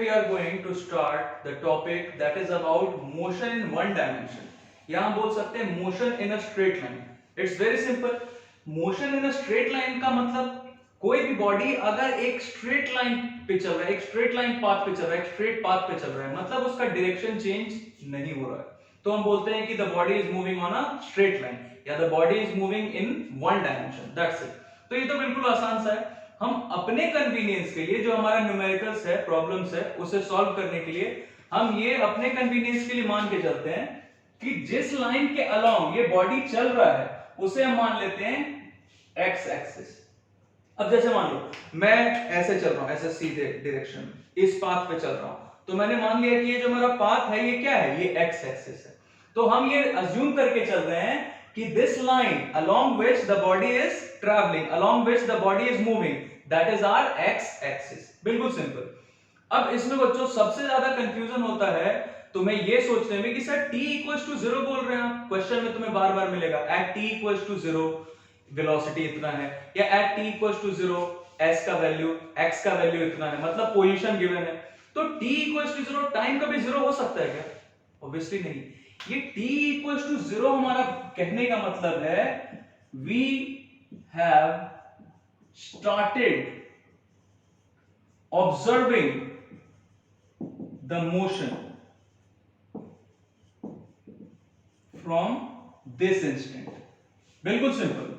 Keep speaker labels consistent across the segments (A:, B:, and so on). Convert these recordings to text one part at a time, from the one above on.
A: we are going to start the topic that is about motion in one dimension. यहाँ हम बोल सकते हैं motion in a straight line. It's very simple. Motion in a straight line का मतलब कोई भी बॉडी अगर एक स्ट्रेट लाइन पे चल रहा है, एक स्ट्रेट लाइन पाथ पे चल रहा है, एक स्ट्रेट पाथ पे चल रहा है, मतलब उसका डायरेक्शन चेंज नहीं हो रहा है, तो हम बोलते हैं कि the body is moving on a straight line या the body is moving in one dimension. That's it. तो ये तो बिल्कुल आसान सा है. हम अपने कन्वीनियंस के लिए जो हमारा न्यूमेरिकल्स है, प्रॉब्लम्स है, उसे सॉल्व करने के लिए हम ये अपने कन्वीनियंस के लिए मान के चलते हैं कि जिस लाइन के अलोंग ये बॉडी चल रहा है उसे हम मान लेते हैं एक्स एक्सिस. अब जैसे मान लो मैं ऐसे चल रहा हूं, ऐसे सीधे डायरेक्शन में इस पाथ पे चल रहा हूं, तो मैंने मान लिया कि ये जो मेरा पाथ है ये क्या है, ये एक्स एक्सिस है. तो हम ये अज्यूम करके चल रहे हैं कि this line along which the body is traveling, along which the body is moving, that is our x axis. बिल्कुल सिंपल. अब इसमें बच्चों सबसे ज्यादा कंफ्यूजन होता है तुम्हें ये सोचने में कि सर t equals to 0 बोल रहे हैं आप, क्वेश्चन में तुम्हें बार बार मिलेगा at t equals to 0 velocity इतना है, या at t equals to 0 s का वैल्यू, x का वैल्यू इतना है, मतलब पोजीशन गिवन है. तो t equals to 0 टाइम कभी 0 हो सकता है क्या? ऑब्वियसली नहीं. ये t equals to 0 हमारा कहने का मतलब है we have started observing the motion from this instant. बिल्कुल सिंपल.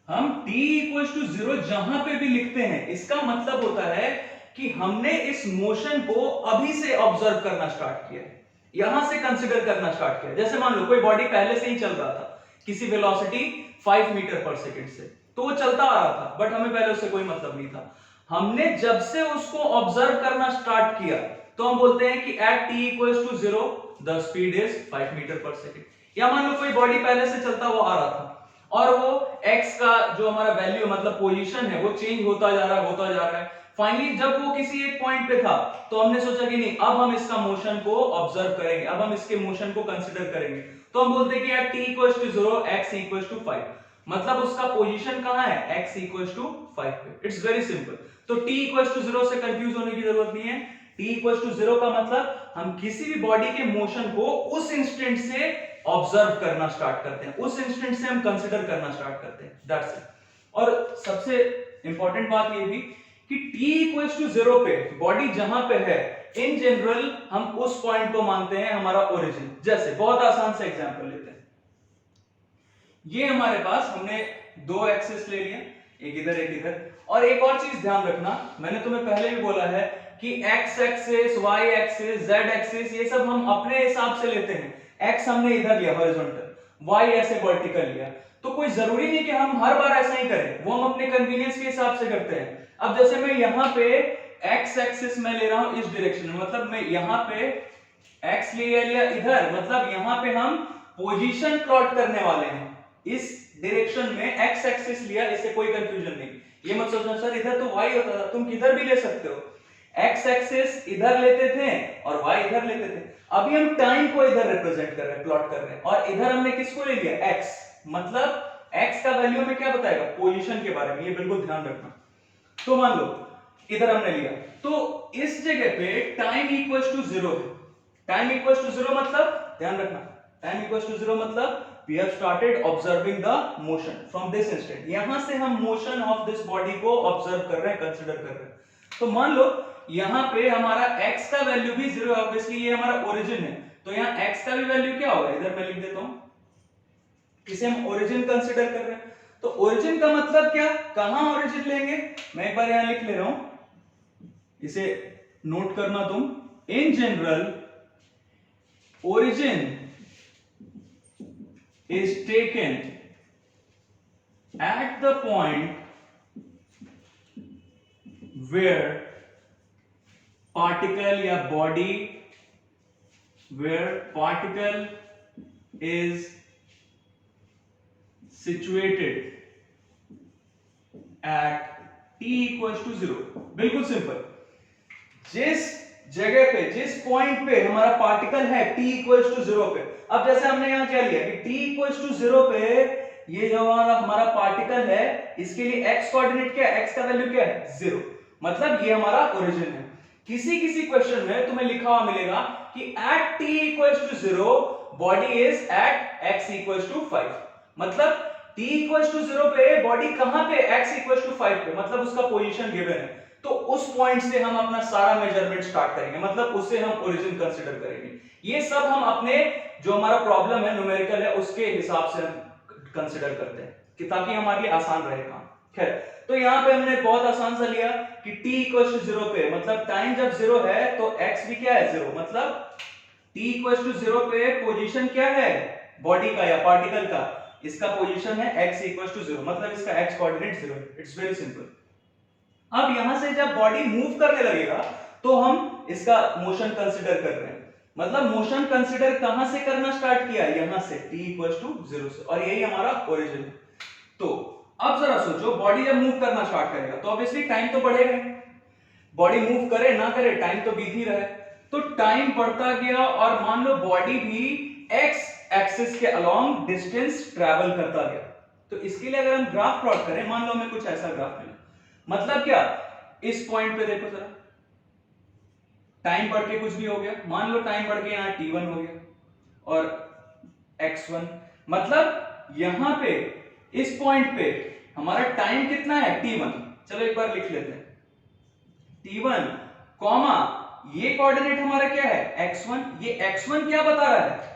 A: हम t equals to 0 जहां पे भी लिखते हैं इसका मतलब होता है कि हमने इस मोशन को अभी से ऑब्जर्व करना स्टार्ट किया है, यहां से कंसीडर करना स्टार्ट किया. जैसे मान लो कोई बॉडी पहले से ही चल रहा था किसी वेलोसिटी 5 मीटर पर सेकंड से, तो वो चलता आ रहा था, बट हमें पहले उससे कोई मतलब नहीं था. हमने जब से उसको ऑब्जर्व करना स्टार्ट किया तो हम बोलते हैं कि at t equals to 0 the speed is 5 meter per second. या मान लो कोई बॉडी पहले से चलता हुआ आ रहा था और वो x का जो हमारा वैल्यू मतलब पोजीशन है वो चेंज होता जा रहा है, होता जा रहा है. फाइनली जब वो किसी एक पॉइंट पे था तो हमने सोचा कि नहीं, अब हम इसका मोशन को ऑब्जर्व करेंगे, अब हम इसके मोशन को कंसीडर करेंगे. तो हम बोलते हैं कि at t equals to 0 x equals to 5, मतलब उसका पोजीशन कहां है, x equals to 5 पे. It's very simple. तो t equals to 0 से कंफ्यूज होने की जरूरत नहीं है. t equals to 0 का मतलब हम किसी भी बॉडी के मोशन को उस इंस्टेंट से ऑब्जर्व करना स्टार्ट करते हैं, उस इंस्टेंट से हम कंसीडर करना स्टार्ट करते हैं. That's it. और सबसे इंपॉर्टेंट बात ये भी कि t equals to 0 पे बॉडी जहां पे है इन जनरल हम उस पॉइंट को मानते हैं हमारा ओरिजिन. जैसे बहुत आसान से एग्जांपल लेते हैं. ये हमारे पास हमने दो एक्सिस ले लिए, एक इधर एक इधर. और एक और चीज ध्यान रखना, मैंने तुम्हें पहले भी बोला है कि x axis, y axis, z axis ये सब हम अपने हिसाब से लेते हैं. x हमने इधर लिया हॉरिजॉन्टल, y ऐसे वर्टिकल लिया, तो कोई जरूरी नहीं कि हम हर बार ऐसा ही करें, वो हम अपने कन्वीनियंस के हिसाब से करते हैं. अब जैसे मैं यहाँ पे x एक्सिस में ले रहा हूं इस डायरेक्शन में, मतलब मैं यहाँ पे x लिया इधर, मतलब यहाँ पे हम पोजीशन प्लॉट करने वाले हैं इस डायरेक्शन में. x एक्सिस लिया, इससे कोई कंफ्यूजन नहीं. ये मत सोचना सर इधर तो y होता था, तुम किधर भी ले सकते हो. x एक्सिस इधर लेते थे और y इधर लेते थे. अभी हम टाइम को इधर रिप्रेजेंट कर रहे हैं, प्लॉट कर रहे हैं, और इधर हमने किसको ले लिया, x. मतलब x का वैल्यू हमें क्या बताएगा, पोजीशन के बारे में. ये बिल्कुल ध्यान रखना. तो मान लो इधर हमने लिया, तो इस जगह पे टाइम इक्वल्स टू 0 है. टाइम इक्वल्स टू 0 मतलब ध्यान रखना, टाइम इक्वल्स टू 0 मतलब we have started observing the motion from this instant. यहां से हम मोशन ऑफ दिस बॉडी को ऑब्जर्व कर रहे हैं, कंसीडर कर रहे हैं. तो मान लो यहां पे हमारा x का वैल्यू भी 0 है, ऑब्वियसली ये हमारा ओरिजिन है, तो यहां x का भी वैल्यू क्या होगा, इधर मैं लिख देता हूं, इसे हम ओरिजिन कंसीडर कर रहे हैं. तो ओरिजिन का मतलब क्या, कहां ओरिजिन लेंगे, मैं एक बार यहां लिख ले रहा हूं, इसे नोट करना तुम. In general origin is taken at the point where particle या body where particle is situated at t equals to 0. बिल्कुल सिंपल. जिस जगह पे, जिस पॉइंट पे हमारा पार्टिकल है t equals to 0 पे. अब जैसे हमने यहां क्या लिया कि t equals to 0 पे ये जो हमारा पार्टिकल है इसके लिए x कोऑर्डिनेट क्या है, x का वैल्यू क्या है 0, मतलब ये हमारा ओरिजिन है. किसी किसी क्वेश्चन में तुम्हें लिखा हुआ मिलेगा कि at t equals to 0 body is at x equals to 5, मतलब t इक्वल्स टू 0 पे बॉडी कहां पे, x इक्वल्स टू 5 पे, मतलब उसका पोजीशन गिवन है। तो उस पॉइंट से हम अपना सारा मेजरमेंट स्टार्ट करेंगे, मतलब उससे हम ओरिजिन कंसीडर करेंगे। ये सब हम अपने जो हमारा प्रॉब्लम है न्यूमेरिकल है उसके हिसाब से हम कंसीडर करते हैं कि ताकि हमारे लिए आसान रहे काम। खैर, तो यहाँ पे हमने बहुत आसान सा लिया कि t इक्वल्स टू 0 पे, मतलब टाइम जब 0 है तो x भी क्या है 0, मतलब t इक्वल्स टू 0 पे पोजीशन क्या है बॉडी का या पार्टिकल का, इसका पोजीशन है x इक्वल्स टू 0, मतलब इसका x कोऑर्डिनेट 0 है। It's very simple. अब यहां से जब बॉडी मूव करने लगेगा तो हम इसका मोशन कंसीडर कर रहे हैं, मतलब मोशन कंसीडर कहां से करना स्टार्ट किया, यहां से t इक्वल्स टू 0 से, और यही हमारा ओरिजिन है। तो अब जरा सोचो, बॉडी जब मूव करना स्टार्ट करेगा तो ऑब्वियसली टाइम तो बढ़ेगा, बॉडी मूव करे ना करे टाइम तो बीत ही रहा है। तो टाइम बढ़ता गया और मान लो बॉडी भी x एक्सिस के अलोंग डिस्टेंस ट्रैवल करता गया। तो इसके लिए अगर हम ग्राफ प्लॉट करें, मान लो हमें कुछ ऐसा ग्राफ मिला, मतलब क्या, इस पॉइंट पे देखो जरा, टाइम बढ़ के कुछ भी हो गया, मान लो टाइम बढ़ के यहां t1 हो गया और x1, मतलब यहां पे इस पॉइंट पे हमारा टाइम कितना है t1। चलो एक बार लिख लेते हैं, t1 कॉमा ये कोऑर्डिनेट हमारा क्या है x1, ये x1 क्या बता रहा है,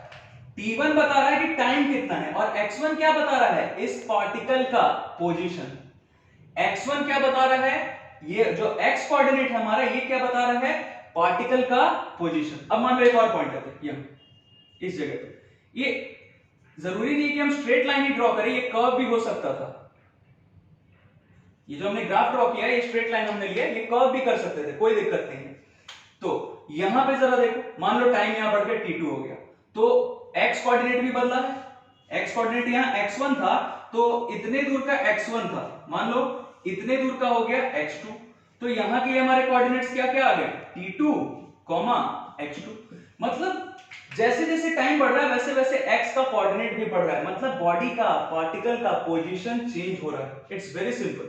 A: t1 बता रहा है कि टाइम कितना है, और x1 क्या बता रहा है, इस पार्टिकल का पोजीशन। x1 क्या बता रहा है, ये जो x कोऑर्डिनेट है हमारा, ये क्या बता रहा है, पार्टिकल का पोजीशन। अब मान लो एक और पॉइंट लेते हैं यहां इस जगह पे, ये जरूरी नहीं कि हम स्ट्रेट लाइन ही ड्रॉ करें, ये कर्व भी हो सकता था। ये जो हमने ग्राफ ड्रॉ किया है, ये स्ट्रेट लाइन हमने लिया, ये कर्व भी कर सकते थे, कोई दिक्कत नहीं है। तो यहां पे जरा देखो, मान लो टाइम यहां बढ़ के t2 हो गया, तो x कोऑर्डिनेट भी बदला है, x कोऑर्डिनेट यहां x1 था, तो इतने दूर का x1 था, मान लो इतने दूर का हो गया x2, तो यहां के लिए हमारे कोऑर्डिनेट्स क्या क्या आ गए, t2, x2, मतलब जैसे जैसे टाइम बढ़ रहा है वैसे वैसे x का कोऑर्डिनेट भी बढ़ रहा है, मतलब बॉडी का, पार्टिकल का पोजीशन चेंज हो रहा है। It's very simple.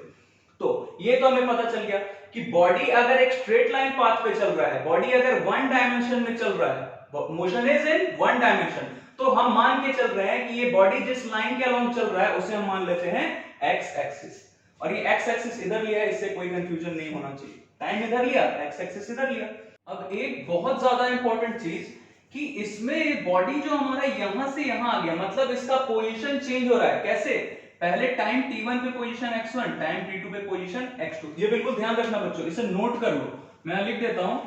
A: तो ये तो हमें पता चल गया कि बॉडी अगर एक स्ट्रेट लाइन पाथ पे चल रहा है, बॉडी अगर वन डायमेंशन में चल रहा है, motion is in one dimension, तो हम मान के चल रहे हैं कि ये बॉडी जिस लाइन के अलोंग चल रहा है उसे हम मान लेते हैं x एक्सिस, और ये x एक्सिस इधर लिया है, इससे कोई कंफ्यूजन नहीं होना चाहिए, टाइम इधर लिया, x एक्सिस इधर लिया। अब एक बहुत ज्यादा इंपॉर्टेंट चीज कि इसमें बॉडी जो हमारा यहां से यहां आ गया, मतलब इसका पोजीशन चेंज हो रहा है, कैसे, पहले टाइम t1 पे पोजीशन x1, टाइम t2 पे पोजीशन x2। ये बिल्कुल ध्यान रखना बच्चों, इसे नोट कर लो, मैं लिख देता हूं,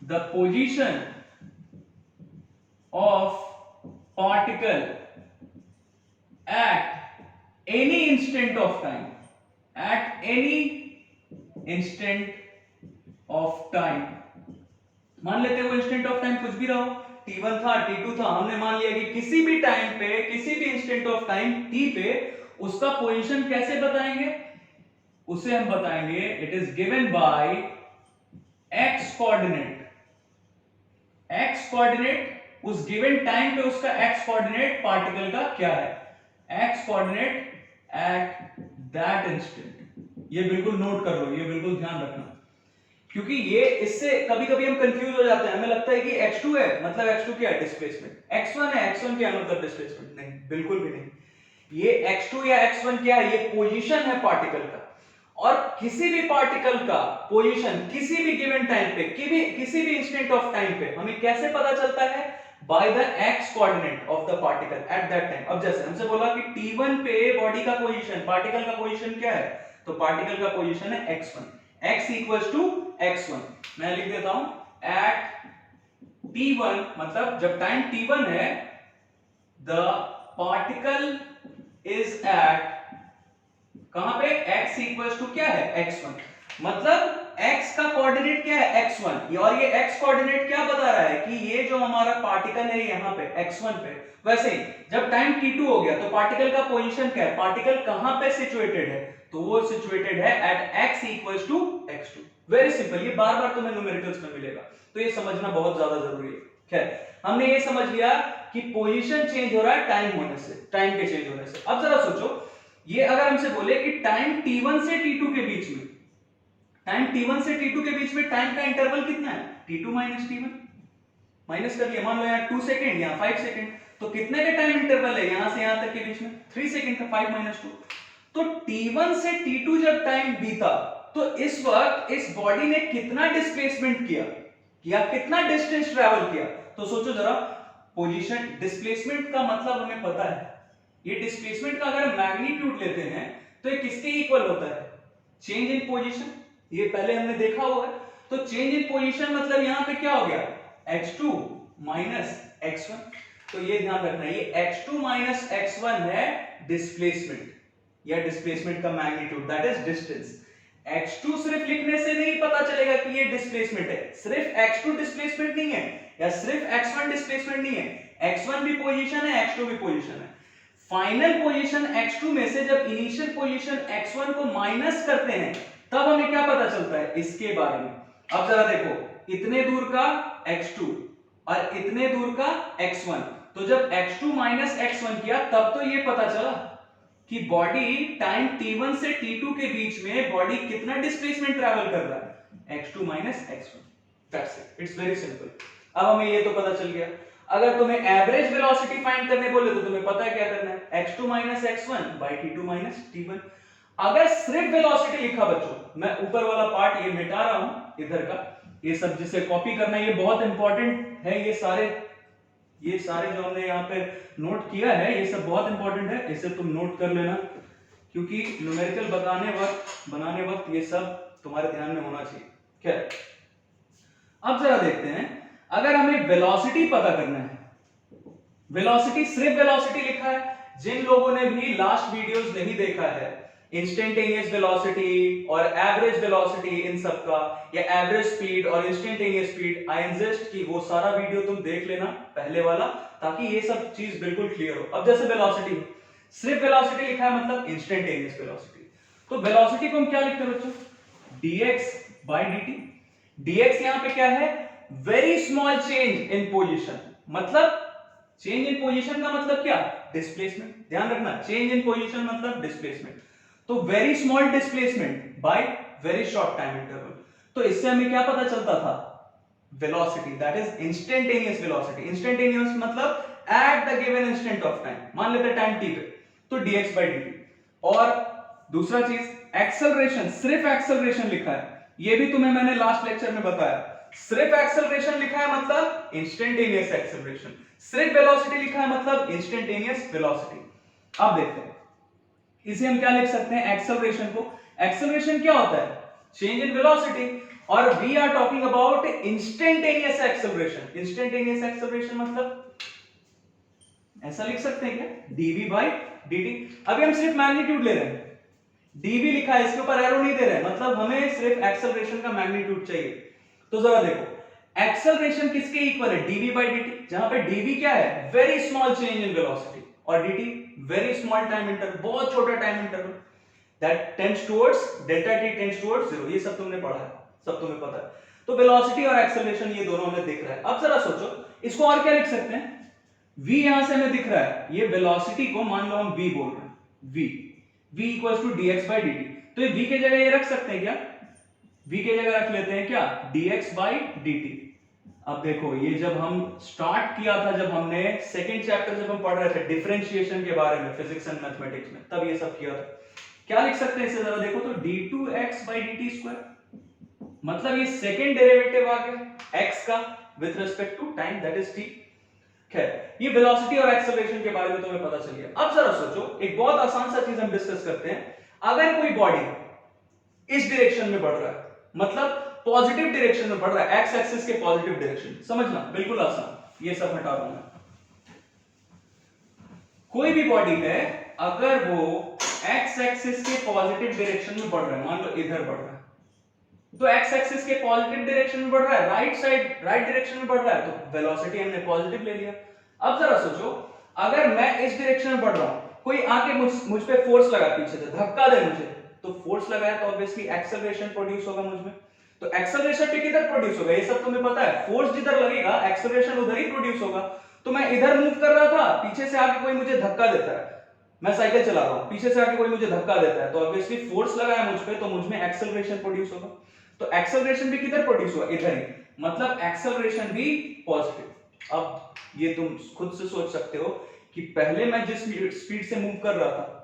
A: the position of particle at any instant of time, at any instant of time, मान लेते हो इंस्टेंट ऑफ टाइम कुछ भी रहो, t1 था, t2 था, हमने मान लिया कि किसी भी टाइम पे, किसी भी इंस्टेंट ऑफ टाइम t पे उसका पोजीशन कैसे बताएंगे, उसे हम बताएंगे it is given by x coordinate, x coordinate उस गिवन टाइम पे उसका x कोऑर्डिनेट पार्टिकल का क्या है, x coordinate at that instant. ये बिल्कुल नोट कर लो, ये बिल्कुल ध्यान रखना, क्योंकि ये इससे कभी कभी हम कंफ्यूज हो जाते हैं, हमें लगता है कि x2 है मतलब x2 क्या है, डिस्प्लेसमेंट, x1 है, x1 क्या है मतलब डिस्प्लेसमेंट, नहीं, बिल्कुल भी नहीं। ये x2 या x1 क्या है, ये पोजीशन है पार्टिकल का, और किसी भी पार्टिकल का पोजीशन किसी भी गिवन टाइम पे, किसी भी इंस्टेंट ऑफ टाइम पे हमें कैसे पता चलता है, by the x coordinate of the particle at that time. अब जैसे हमसे बोला कि t1 पे बॉडी का पोजीशन, पार्टिकल का पोजीशन क्या है, तो पार्टिकल का पोजीशन है x1, x equals to x1, मैं लिख देता हूं एट t1, मतलब जब टाइम t1 है, द पार्टिकल इज एट कहां पे, x इक्वल्स टू क्या है x1, मतलब x का कोऑर्डिनेट क्या है x1, और ये x कोऑर्डिनेट क्या बता रहा है कि ये जो हमारा पार्टिकल है यहां पे x1 पे। वैसे ही जब टाइम t2 हो गया तो पार्टिकल का पोजीशन क्या है, पार्टिकल कहां पे सिचुएटेड है, तो वो सिचुएटेड है at x equals to x2। Very simple, ये बार बार तुम्हें न्यूमेरिकल्स में मिलेगा, तो ये समझना बहुत ज्यादा जरूरी है। खैर, हमने ये समझ लिया कि पोजीशन चेंज हो रहा है टाइम होने से, टाइम के चेंज होने से। अब जरा सोचो, ये अगर हमसे बोले कि टाइम t1 से t2 के बीच में, टाइम t1 से t2 के बीच में टाइम का इंटरवल कितना है? t2 माइनस t1 माइनस कर लिया, मान लो यहाँ 2 सेकेंड, यहाँ 5 सेकेंड, तो कितने का टाइम इंटरवल है यहां से यहां तक के बीच में? 3 सेकेंड का, 5 माइनस 2। तो t1 से t2 जब टाइम बीता तो इस वक्त इस बॉडी ने कितना डिस्प्लेसमेंट किया या कितना डिस्टेंस ट्रैवल किया? तो सोचो जरा, पोजीशन डिस्प्लेसमेंट का मतलब हमें पता है, ये डिस्प्लेसमेंट का अगर मैग्नीट्यूड लेते हैं तो ये किसके इक्वल होता है? चेंज इन पोजीशन, ये पहले हमने देखा हुआ है। तो चेंज इन पोजीशन मतलब यहां पे क्या हो गया? x2 minus x1। तो ये ध्यान रखना, ये x2 माइनस x1 है डिस्प्लेसमेंट या डिस्प्लेसमेंट का magnitude, that is distance. x2 सिर्फ लिखने से नहीं पता चलेगा कि ये डिस्प्लेसमेंट है, सिर्फ x2 डिस्प्लेसमेंट नहीं है या सिर्फ x1 डिस्प्लेसमेंट नहीं है, x1 भी पोजीशन है, x2 भी पोजीशन है। फाइनल पोजीशन x2 में से जब इनिशियल पोजीशन x1 को माइनस करते हैं तब हमें क्या पता चलता है इसके बारे में? अब जरा देखो, इतने दूर का x2 और इतने दूर का x1, तो जब x2 माइनस x1 किया तब तो ये पता चला कि बॉडी टाइम t1 से t2 के बीच में बॉडी कितना डिस्प्लेसमेंट ट्रैवल कर रहा है? x2 minus x1, that's it, it's very simple. अब हमें ये तो पता चल गया। अगर तुम्हें एवरेज वेलोसिटी फाइंड करने बोले तो तुम्हें पता है क्या करना है? x2 minus x1 by t2 minus t1। अगर सिर्फ वेलोसिटी लिखा बच्चों, मैं ऊपर वाला पार्ट ये मिटा रहा हूं इधर का, ये सब जिसे कॉपी करना है ये बहुत इंपॉर्टेंट है, ये सारे जो हमने यहाँ पे नोट किया है ये सब बहुत इंपॉर्टेंट है, इसे तुम नोट कर लेना, क्योंकि न्यूमेरिकल बनाने वक्त ये सब तुम्हारे ध्यान में होना चाहिए। क्या? अब जरा देखते हैं, अगर हमें वेलोसिटी पता करना है, वेलोसिटी सिर्फ वेलोसिटी लिखा है, जिन लोगों ने भी लास्ट वीडियोस नहीं देखा है, इंस्टेंटेनियस वेलोसिटी और एवरेज वेलोसिटी इन सब का, या एवरेज स्पीड और इंस्टेंटेनियस स्पीड, आई इंसिस्ट कि वो सारा वीडियो तुम देख लेना पहले वाला, ताकि ये सब चीज बिल्कुल क्लियर हो। अब जैसे वेलोसिटी, सिर्फ वेलोसिटी लिखा है मतलब इंस्टेंटेनियस वेलोसिटी, तो वेलोसिटी को हम क्या लिखते हैं बच्चों? dx by dt। dx यहां पे क्या है? Very small change in position, मतलब चेंज इन पोजीशन का मतलब क्या? डिस्प्लेसमेंट। ध्यान रखना, चेंज इन पोजीशन मतलब डिस्प्लेसमेंट, तो very small displacement by very short time interval. तो इससे हमें क्या पता चलता था? Velocity, that is instantaneous velocity. Instantaneous मतलब at the given instant of time, मान लेते हैं टाइम t पे, तो dx by dt। और दूसरा चीज एक्सेलरेशन, सिर्फ एक्सेलरेशन लिखा है, ये भी तुम्हें मैंने लास्ट लेक्चर में बताया, सिर्फ एक्सेलरेशन लिखा है मतलब इंस्टेंटेनियस एक्सेलरेशन, सिर्फ वेलोसिटी लिखा है मतलब इंस्टेंटेनियस वेलोसिटी। अब देखते हैं इसे हम क्या लिख सकते हैं एक्सेलरेशन को। एक्सेलरेशन क्या होता है? चेंज इन वेलोसिटी, और we are talking about instantaneous acceleration. Instantaneous acceleration मतलब ऐसा लिख सकते हैं क्या? dv by dt। अभी हम सिर्फ मैग्नीट्यूड ले रहे हैं, dv लिखा है, इसके ऊपर एरो नहीं दे रहे हैं, मतलब हमें सिर्फ एक्सेलरेशन का मैग्नीट्यूड चाहिए। तो जरा देखो, एक्सेलरेशन किसके इक्वल है? dv by dt, जहां पे dv क्या है? Very small change in velocity, और dt very small time interval, बहुत छोटा time interval, that tends towards delta t tends towards 0। ये सब तुमने पढ़ा है, सब तुम्हें पता है। तो वेलोसिटी और एक्सेलरेशन ये दोनों हमें दिख रहा है। अब जरा सोचो इसको और क्या लिख सकते हैं? v यहां से हमें दिख रहा है, ये वेलोसिटी को मान लो हम v बोल रहे हैं, v equals to dx by dt, तो ये v के जगह ये रख सकते हैं क्या? v के जगह रख लेते हैं क्या? dx by dt। अब देखो, ये जब हम स्टार्ट किया था, जब हमने सेकंड चैप्टर जब हम पढ़ रहे थे डिफरेंशिएशन के बारे में फिजिक्स एंड मैथमेटिक्स में, तब ये सब किया था। क्या लिख सकते हैं इसे जरा देखो तो, d2x by dt स्क्वायर, मतलब ये सेकंड डेरिवेटिव आ गया x का with respect to time, that is t। खैर, ये वेलोसिटी और एक्सेलरेशन के बारे में तुम्हें पता चल गया। अब जरा सोचो, एक बहुत आसान सा चीज हम डिस्कस करते हैं। अगर कोई बॉडी इस डायरेक्शन में बढ़ रहा है, मतलब पॉजिटिव डायरेक्शन में बढ़ रहा है, एक्स एक्सिस के पॉजिटिव डायरेक्शन, समझना बिल्कुल आसान, ये सब हटा दूंगा। कोई भी बॉडी है, अगर वो एक्स एक्सिस के पॉजिटिव डायरेक्शन में बढ़ रहा है, मान लो इधर बढ़ रहा है, तो एक्स एक्सिस के पॉजिटिव डायरेक्शन में बढ़ रहा है, राइट साइड राइट डायरेक्शन में बढ़ रहा है, तो वेलोसिटी हमने पॉजिटिव ले लिया। अब जरा सोचो, अगर मैं इस डायरेक्शन में बढ़ रहा हूं, कोई आके मुझ पे फोर्स लगा, पीछे से धक्का दे मुझे, तो फोर्स लगाया तो ऑब्वियसली एक्सेलरेशन प्रोड्यूस होगा मुझ में। तो एक्सेलरेशन पे किधर प्रोड्यूस होगा? ये सब तुम्हें पता है, फोर्स जिधर लगेगा एक्सेलरेशन उधर ही प्रोड्यूस होगा। तो मैं इधर मूव कर रहा था, पीछे से आके कोई मुझे धक्का देता है, मैं साइकिल चला रहा हूं, पीछे से आके कोई मुझे धक्का देता है, तो ऑब्वियसली फोर्स लगा है मुझ पे, तो मुझ में एक्सेलरेशन प्रोड्यूस होगा। तो एक्सेलरेशन भी किधर प्रोड्यूस हुआ, इधर ही, मतलब एक्सेलरेशन भी पॉजिटिव। अब ये तुम खुद से सोच सकते हो कि पहले मैं जिस स्पीड से मूव कर रहा था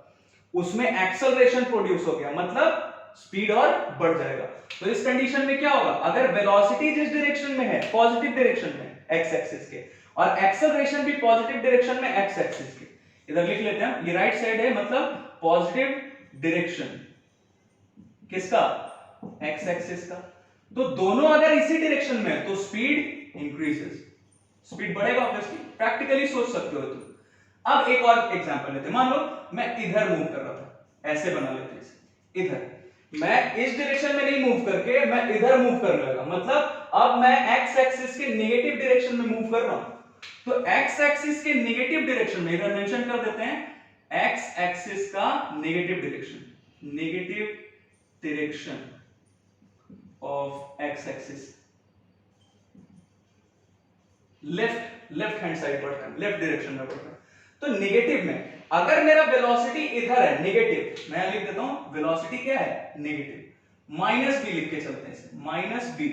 A: उसमें एक्सेलरेशन प्रोड्यूस हो गया, मतलब स्पीड और बढ़ जाएगा। तो इस कंडीशन में क्या होगा, अगर वेलोसिटी जिस डायरेक्शन में है, पॉजिटिव डायरेक्शन में एक्स एक्सिस के, और एक्सेलरेशन भी पॉजिटिव डायरेक्शन में एक्स एक्सिस के, इधर लिख लेते हैं, ये राइट साइड है, मतलब पॉजिटिव डायरेक्शन किसका, एक्स एक्सिस का। तो दोनों अगर इसी डायरेक्शन में है तो स्पीड इंक्रीजेस, स्पीड बढ़ेगा ऑब्वियसली, प्रैक्टिकली सोच सकते हो तुम। अब एक और एग्जांपल लेते हैं, मान लो मैं इधर मूव कर रहा था, ऐसे बना लेते हैं इसे, इधर मैं इस डायरेक्शन में नहीं मूव करके मैं इधर मूव करने लगा, मतलब अब मैं एक्स एक्सिस के नेगेटिव डायरेक्शन में मूव कर रहा हूं। तो एक्स एक्सिस के नेगेटिव डायरेक्शन में इधर मेंशन कर देते हैं, एक्स एक्सिस का negative direction, negative direction of x axis, left hand side बढ़ता है, लेफ्ट डायरेक्शन में बढ़ता है। तो नेगेटिव में अगर मेरा वेलोसिटी इधर है नेगेटिव, मैं लिख देता हूं वेलोसिटी क्या है नेगेटिव, माइनस बी लिख के चलते हैं इसे, माइनस बी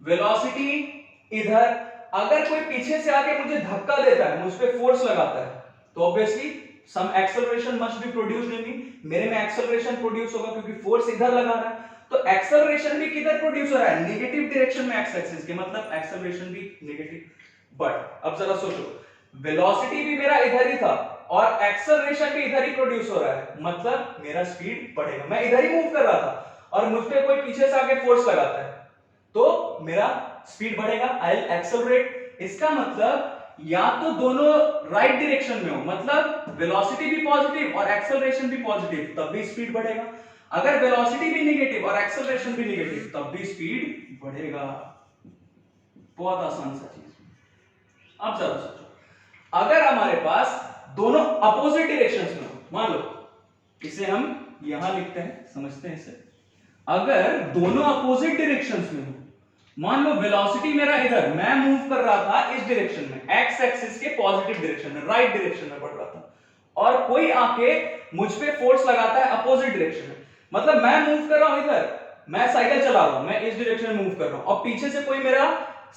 A: वेलोसिटी इधर, अगर कोई पीछे से आके मुझे धक्का देता है, मुझ पे फोर्स लगाता है, तो obviously some acceleration must be produced in me, मेरे में एक्सेलरेशन प्रोड्यूस होगा क्योंकि फोर्स इधर लगा रहा है। तो एक्सेलरेशन भी किधर प्रोड्यूस हो रहा है, नेगेटिव डायरेक्शन में एक्स एक्सिस के, मतलब एक्सेलरेशन भी नेगेटिव। बट अब जरा सोचो, वेलोसिटी भी मेरा इधर ही था और एक्सेलरेशन भी इधर ही प्रोड्यूस हो रहा है, मतलब मेरा स्पीड बढ़ेगा। मैं इधर ही मूव कर रहा था और मुझ पे कोई पीछे से आके फोर्स लगाता है तो मेरा स्पीड बढ़ेगा, आई विल एक्सेलरेट। इसका मतलब या तो दोनों राइट डायरेक्शन में हो, मतलब वेलोसिटी भी पॉजिटिव और एक्सेलरेशन भी पॉजिटिव, तब भी स्पीड बढ़ेगा। अगर वेलोसिटी भी नेगेटिव और एक्सेलरेशन भी नेगेटिव, तब भी स्पीड बढ़ेगा। बहुत आसान सा चीज। अब जरा सोचो, अगर हमारे पास दोनों अपोजिट डायरेक्शंस में हो, मान लो इसे हम यहां लिखते हैं, समझते हैं इसे, अगर दोनों अपोजिट डायरेक्शंस में हो, मान लो वेलोसिटी मेरा इधर, मैं मूव कर रहा था इस डायरेक्शन में, एक्स एक्सिस के पॉजिटिव डायरेक्शन में, राइट डायरेक्शन में बढ़ रहा था, और कोई आके मुझ पे फोर्स लगाता है अपोजिट डायरेक्शन में, मतलब मैं मूव कर रहा हूं इधर, मैं साइकिल चला रहा हूं, मैं इस डायरेक्शन में मूव कर रहा हूं, और पीछे से कोई मेरा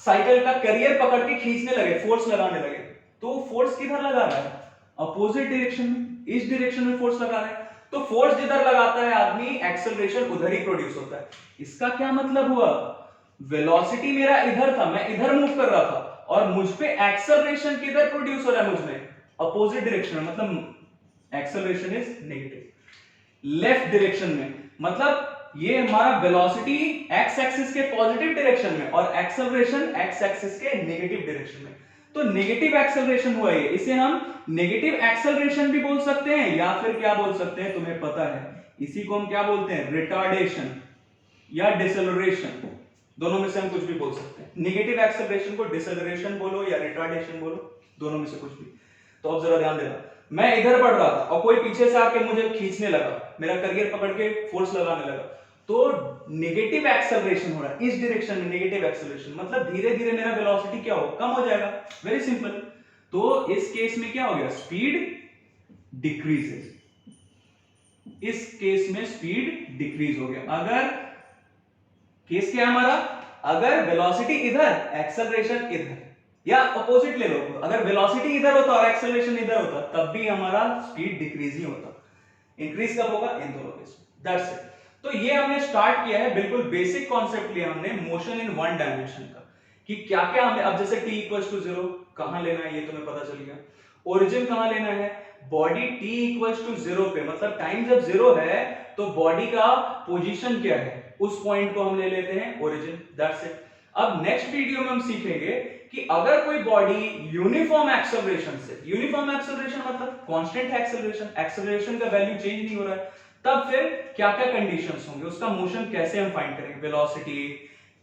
A: साइकिल का कैरियर पकड़ के खींचने लगे, फोर्स लगाने लगे, तो फोर्स किधर लगा रहा है, अपोजिट डायरेक्शन में, इस डायरेक्शन में फोर्स लगा रहा है। तो फोर्स जिधर लगाता है आदमी, एक्सेलरेशन उधर ही प्रोड्यूस होता है। इसका क्या मतलब हुआ, वेलोसिटी मेरा इधर था, मैं इधर मूव कर रहा था, और मुझ पे एक्सेलरेशन किधर प्रोड्यूस हो रहा है, मुझ में अपोजिट डायरेक्शन में, मतलब acceleration is negative. Left direction में, मतलब ये हमारा वेलोसिटी एक्स एक्सिस के पॉजिटिव डायरेक्शन में और एक्सेलरेशन एक्स एक्सिस के नेगेटिव डायरेक्शन में, तो नेगेटिव एक्सेलरेशन हुआ ये, इसे हम नेगेटिव एक्सेलरेशन भी बोल सकते हैं, या फिर क्या बोल सकते हैं तुम्हें पता है, इसी को हम क्या बोलते हैं, रिटार्डेशन या डिसेलरेशन, दोनों में से हम कुछ भी बोल सकते हैं। नेगेटिव एक्सेलरेशन को डिसेलरेशन बोलो या रिटार्डेशन बोलो, दोनों में से कुछ भी। तो अब जरा ध्यान देना, मैं इधर बढ़ रहा था और कोई पीछे से आके मुझे खींचने लगा, मेरा करियर पकड़ के फोर्स लगाने लगा, तो नेगेटिव एक्सेलरेशन हो रहा है इस डायरेक्शन में, नेगेटिव एक्सेलरेशन मतलब धीरे धीरे मेरा वेलोसिटी क्या हो, कम हो जाएगा, वेरी सिंपल। तो इस केस में क्या हो गया, स्पीड डिक्रीजेस, इस केस में स्पीड डिक्रीज हो गया। अगर केस क्या है हमारा, अगर वेलोसिटी इधर एक्सेलरेशन इधर, या अपोजिट ले लो, अगर वेलोसिटी इधर होता और एक्सेलरेशन इधर होता तब भी हमारा स्पीड डिक्रीज ही होता। इंक्रीज कब होगा, इन दोनों केस में। That's it. तो ये हमने स्टार्ट किया है, बिल्कुल बेसिक कॉन्सेप्ट लिया हमने मोशन इन वन डायमेंशन का, कि क्या क्या हमें, अब जैसे t इक्वल्स टू 0 कहां लेना है ये तुम्हें पता चल गया, ओरिजिन कहां लेना है, बॉडी t इक्वल्स टू 0 पे, मतलब टाइम जब 0 है तो बॉडी का पोजीशन क्या है, उस पॉइंट को हम ले लेते हैं ओरिजिन। That's it. अब नेक्स्ट वीडियो में हम सीखेंगे कि अगर कोई बॉडी यूनिफॉर्म एक्सेलरेशन से, यूनिफॉर्म एक्सेलरेशन मतलब कांस्टेंट एक्सेलरेशन, एक्सेलरेशन का वैल्यू चेंज नहीं हो रहा है, तब फिर क्या क्या कंडीशंस होंगे, उसका मोशन कैसे हम फाइंड करेंगे, वेलोसिटी,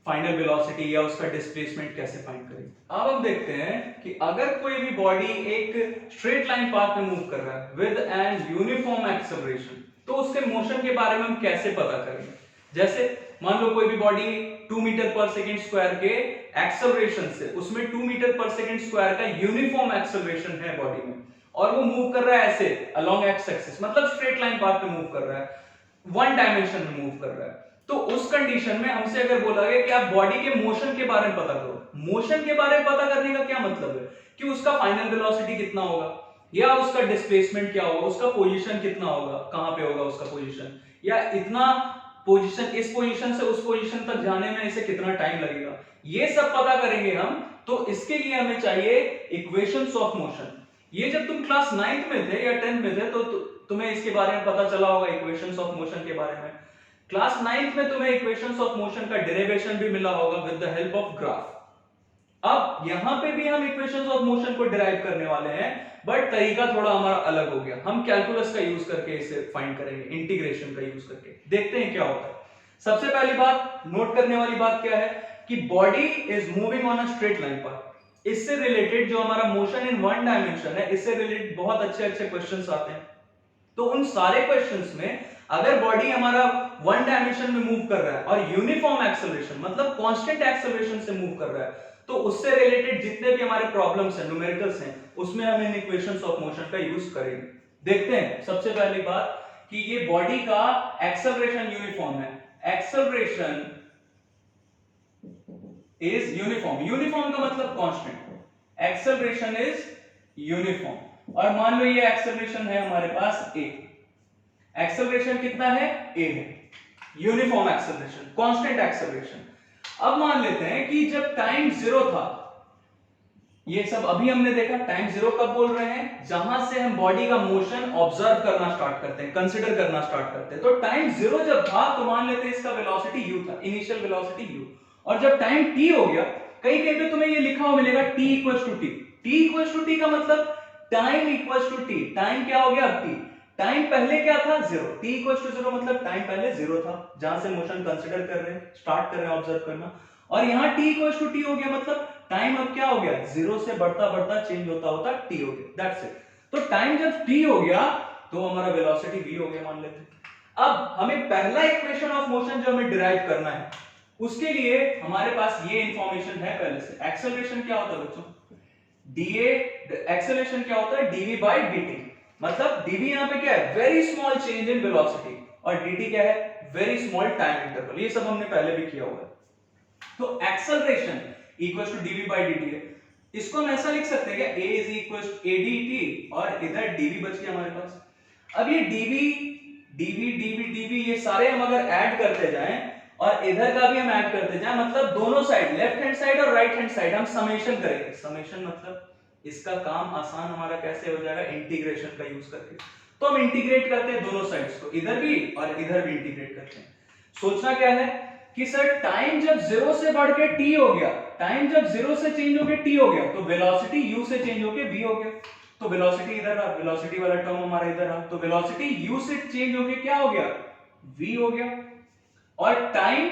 A: फाइनल वेलोसिटी या उसका डिस्प्लेसमेंट कैसे फाइंड करेंगे। अब हम देखते हैं कि अगर कोई भी बॉडी एक स्ट्रेट लाइन पाथ में मूव कर रहा है विद एन यूनिफॉर्म एक्सेलरेशन, तो उसके मोशन के बारे में हम कैसे पता करेंगे। जैसे मान लो कोई भी body 2 metre per second square के एक्सेलरेशन से, उसमें 2 मीटर पर सेकंड स्क्वायर का यूनिफॉर्म एक्सेलरेशन है बॉडी में, और वो मूव कर रहा है ऐसे अलोंग एक्स एक्सिस, मतलब स्ट्रेट लाइन पाथ पे मूव कर रहा है, वन डायमेंशन में मूव कर रहा है, तो उस कंडीशन में हमसे अगर बोला गया कि आप बॉडी के मोशन के बारे में पता करो, मोशन के बारे में पता करने का क्या मतलब है कि उसका फाइनल वेलोसिटी कितना होगा, या उसका डिस्प्लेसमेंट क्या होगा, उसका पोजीशन कितना होगा, कहां पे होगा उसका पोजीशन, या इतना पोजीशन, इस पोजीशन से उस पोजीशन तक जाने में इसे कितना टाइम लगेगा, ये सब पता करेंगे हम। तो इसके लिए हमें चाहिए इक्वेशंस ऑफ मोशन। ये जब तुम क्लास 9th में थे या 10th में थे तो तुम्हें इसके बारे में पता चला होगा, इक्वेशंस ऑफ मोशन के बारे में। क्लास 9th में तुम्हें इक्वेशंस ऑफ मोशन का डेरिवेशन भी मिला होगा with the help of graph. अब यहां पे भी हम इक्वेशंस ऑफ मोशन को डिराइव करने वाले हैं, बट तरीका थोड़ा हमारा अलग हो गया। हम कैलकुलस का यूज करके इसे फाइंड करेंगे, इंटीग्रेशन का यूज करके। देखते हैं क्या होता है। सबसे पहली बात, नोट करने वाली बात क्या है कि body is moving on a straight line पर। इससे रिलेटेड जो हमारा मोशन इन वन डायमेंशन है, इससे रिलेटेड बहुत अच्छे अच्छे क्वेश्चंस आते हैं। तो उन सारे क्वेश्चंस में अगर बॉडी हमारा वन डायमेंशन में मूव कर रहा है और यूनिफॉर्म एक्सेलरेशन मतलब कांस्टेंट एक्सेलरेशन से मूव कर रहा है, तो उससे रिलेटेड जितने भी हमारे प्रॉब्लम्स हैं, न्यूमेरिकल्स हैं, उसमें हम इन इक्वेशंस ऑफ मोशन का यूज करेंगे। देखते हैं सबसे पहली बात कि ये बॉडी का एक्सेलरेशन यूनिफॉर्म है। Acceleration is uniform. यूनिफॉर्म का मतलब कांस्टेंट। Acceleration is uniform. और मान लो ये एक्सेलरेशन है हमारे पास a। एक्सेलरेशन कितना है? a है। Uniform acceleration, constant acceleration. अब मान लेते हैं कि जब टाइम 0 था, ये सब अभी हमने देखा, टाइम 0 कब बोल रहे हैं? जहां से हम बॉडी का मोशन ऑब्जर्व करना स्टार्ट करते हैं, कंसीडर करना स्टार्ट करते हैं। तो टाइम 0 जब था तो मान लेते हैं इसका वेलोसिटी u था, इनिशियल वेलोसिटी u। और जब टाइम t हो गया, कहीं कहीं पे तुम्हें ये लिखा हुआ मिलेगा t equals to t। t equals to t का मतलब time equals to t। Time क्या हो गया? t। टाइम पहले क्या था? 0। t इक्वल्स टू 0 मतलब टाइम पहले 0 था, जहां से मोशन कंसीडर कर रहे हैं, स्टार्ट कर रहे हैं ऑब्जर्व करना। और यहां t इक्वल्स टू t हो गया मतलब टाइम अब क्या हो गया? 0 से बढ़ता बढ़ता चेंज होता होता t हो गया। That's it. तो टाइम जब t हो गया तो हमारा वेलोसिटी v हो गया मान लेते हैं। अब हमें पहला इक्वेशन ऑफ मोशन जो हमें डिराइव करना है, उसके लिए हमारे पास ये इंफॉर्मेशन है पहले से। एक्सेलरेशन क्या होता है बच्चों? dA, एक्सेलरेशन क्या होता है? dv by dt। मतलब dv यहां पे क्या है? Very small change in velocity, और dt क्या है? Very small time interval. ये सब हमने पहले भी किया हुआ है। तो acceleration equals to dv by dt है। इसको हम ऐसा लिख सकते हैं क्या? a is equals to adt, और इधर dv बच गया हमारे पास। अब ये dv dv dv dv ये सारे हम अगर ऐड करते जाएं और इधर का भी हम ऐड करते जाएं, मतलब दोनों साइड, लेफ्ट हैंड साइड और राइट हैंड साइड हम समेशन करेंगे। समेशन मतलब इसका काम आसान हमारा कैसे हो जाएगा? इंटीग्रेशन का यूज करके। तो हम इंटीग्रेट करते हैं दोनों साइड्स को, इधर भी और इधर भी इंटीग्रेट करते हैं। सोचना क्या है कि सर टाइम जब 0 से बढ़ के t हो गया, टाइम जब 0 से चेंज होके t हो गया, तो वेलोसिटी u से चेंज होके v हो गया। तो वेलोसिटी इधर रहा, वेलोसिटी वाला टर्म हमारा इधर रहा, तो वेलोसिटी u से चेंज होके क्या हो गया? v हो गया। और टाइम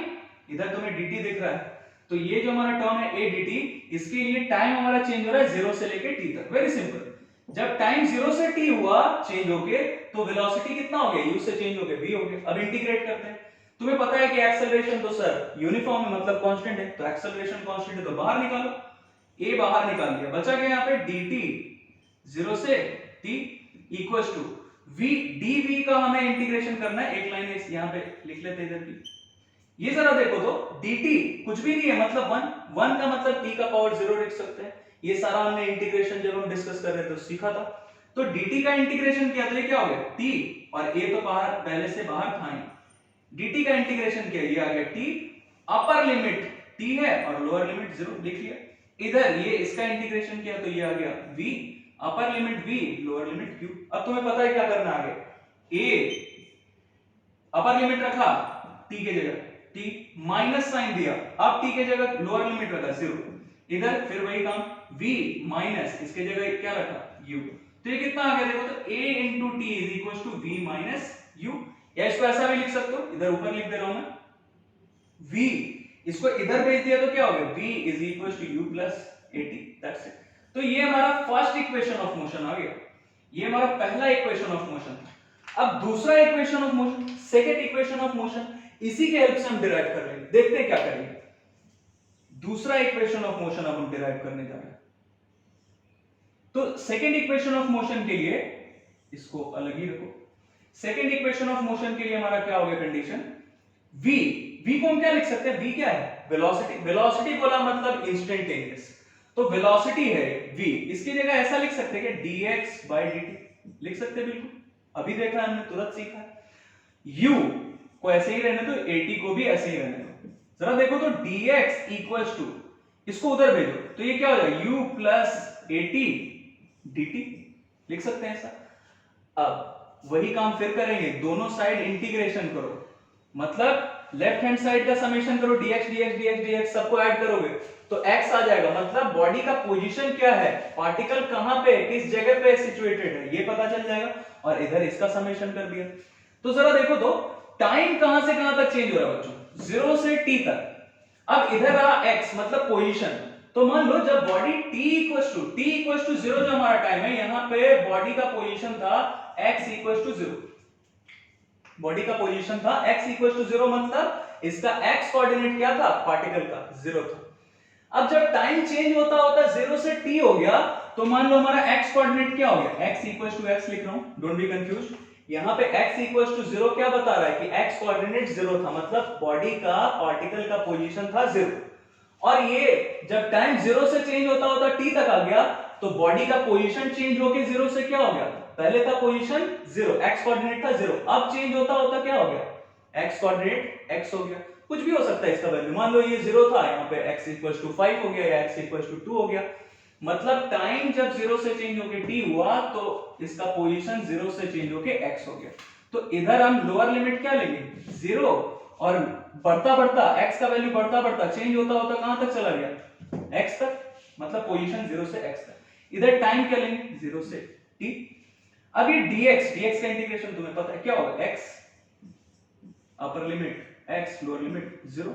A: इधर तुम्हें dt दिख रहा है, तो ये जो हमारा टर्म है a dt, इसके लिए टाइम हमारा चेंज हो रहा है 0 से लेके t तक। Very simple. जब टाइम 0 से t हुआ चेंज होके, तो वेलोसिटी कितना हो गया? u से चेंज होके v हो गया। अब इंटीग्रेट करते हैं। तुम्हें पता है कि एक्सेलरेशन तो सर यूनिफॉर्म है, मतलब कांस्टेंट है, तो एक्सेलरेशन कांस्टेंट है तो बाहर निकालो। a बाहर निकाल दिया, बचा क्या यहाँ पे? dt 0 से t equals to v। dv का हमें इंटीग्रेशन करना है, एक लाइन यहाँ पे लिख लेते हैं इधर भी। ये जरा देखो तो dt कुछ भी नहीं है, मतलब 1 का मतलब t का पावर 0 लिख सकते हैं। ये सारा हमने इंटीग्रेशन जब हम डिस्कस कर रहे थे तो सीखा था। तो dt का इंटीग्रेशन किया तो ये क्या हो गया? t, और a तो बाहर पहले से बाहर था ही। dt का इंटीग्रेशन किया, ये आ गया t। अपर लिमिट t है और लोअर लिमिट 0 लिख लिया। इधर ये इसका इंटीग्रेशन किया तो ये आ गया v, upper limit v, lower limit q। अब तुम्हें पता है क्या करना है आगे? a अपर लिमिट रखा t के जगह, t माइनस साइन दिया, अब t के जगह लोअर लिमिट रखा 0। इधर फिर वही काम, v माइनस इसके जगह क्या रखा? u। तो ये कितना आ गया देखो तो a into t is equals to v minus u। या इसको ऐसा भी लिख सकते हो, इधर ऊपर लिख दे रहा हूं मैं, v इसको इधर भेज दिया तो क्या हो गया? v is equals to u plus at। That's it. तो ये हमारा फर्स्ट इक्वेशन ऑफ मोशन आ गया। ये हमारा पहला इक्वेशन ऑफ मोशन था। अब दूसरा equation of motion, second equation of motion, इसी के हेल्प से हम डिराइव कर लेंगे। देखते हैं क्या करेंगे। दूसरा इक्वेशन ऑफ मोशन अब हम डिराइव करने जा रहे हैं। तो सेकंड इक्वेशन ऑफ मोशन के लिए इसको अलग ही रखो। सेकंड इक्वेशन ऑफ मोशन के लिए हमारा क्या हो गया कंडीशन? v v को हम क्या लिख सकते हैं, v क्या है, वेलोसिटी। वेलोसिटी बोला मतलब इंस्टेंटेनियस, तो वेलोसिटी है v, इसकी जगह ऐसा लिख सकते हैं कि dx by dt लिख सकते हैं, बिल्कुल अभी देखा हमने, तुरंत सीखा है। u को ऐसे ही रहने दो, at को भी ऐसे ही रहने दो। जरा देखो तो dx इक्वल्स टू, इसको उधर भेजो तो ये क्या हो जाएगा, u प्लस at dt लिख सकते हैं ऐसा। अब वही काम फिर करेंगे, दोनों साइड इंटीग्रेशन करो, मतलब लेफ्ट हैंड साइड का समेशन करो, dx dx dx dx सबको ऐड करोगे तो x आ जाएगा, मतलब बॉडी का पोजीशन क्या है, पार्टिकल कहां पे, किस जगह पे सिचुएटेड है, ये पता चल जाएगा। और इधर इसका समेशन कर दिया। तो जरा देखो तो टाइम कहां से कहां तक चेंज हो रहा है बच्चों, 0 से t तक। अब इधर रहा x मतलब पोजीशन, तो मान लो जब बॉडी t इक्वल्स टू 0 जो हमारा टाइम है, यहां पे बॉडी का पोजीशन था x इक्वल्स टू 0, बॉडी का पोजीशन था x इक्वल्स टू 0, मतलब इसका x कोऑर्डिनेट क्या था, पार्टिकल का 0 था। अब जब टाइम चेंज होता होता 0 से t हो गया, तो मान लो हमारा x कोऑर्डिनेट क्या हो गया, x इक्वल्स टू x लिख रहा हूं, डोंट बी कंफ्यूज। यहां पे x इक्वल्स टू 0 क्या बता रहा है कि x कोऑर्डिनेट 0 था, मतलब बॉडी का, पार्टिकल का पोजीशन था 0। और ये जब टाइम 0 से चेंज होता होता t तक आ गया, तो बॉडी का पोजीशन चेंज होके 0 से क्या हो गया, पहले था पोजीशन 0, x कोऑर्डिनेट था 0, अब चेंज होता होता क्या हो गया, x कोऑर्डिनेट x हो गया। कुछ भी हो सकता है इसका वैल्यू, मान लो ये 0 था, यहाँ पे x इक्वल्स टू 5 हो गया या x इक्वल्स टू 2 हो गया, मतलब टाइम जब 0 से चेंज होके t हुआ तो इसका पोजीशन 0 से चेंज होके x हो गया। तो इधर हम लोअर लिमिट क्या लेंगे, 0, और बढ़ता बढ़ता x का वैल्यू बढ़ता बढ़ता चेंज होता होता कहां तक चला गया, x तक, मतलब पोजीशन 0 से x तक। इधर टाइम क्या लेंगे, 0 से t। अब ये dx का इंटीग्रेशन तुम्हें पता है क्या होगा, x upper limit x, lower limit 0,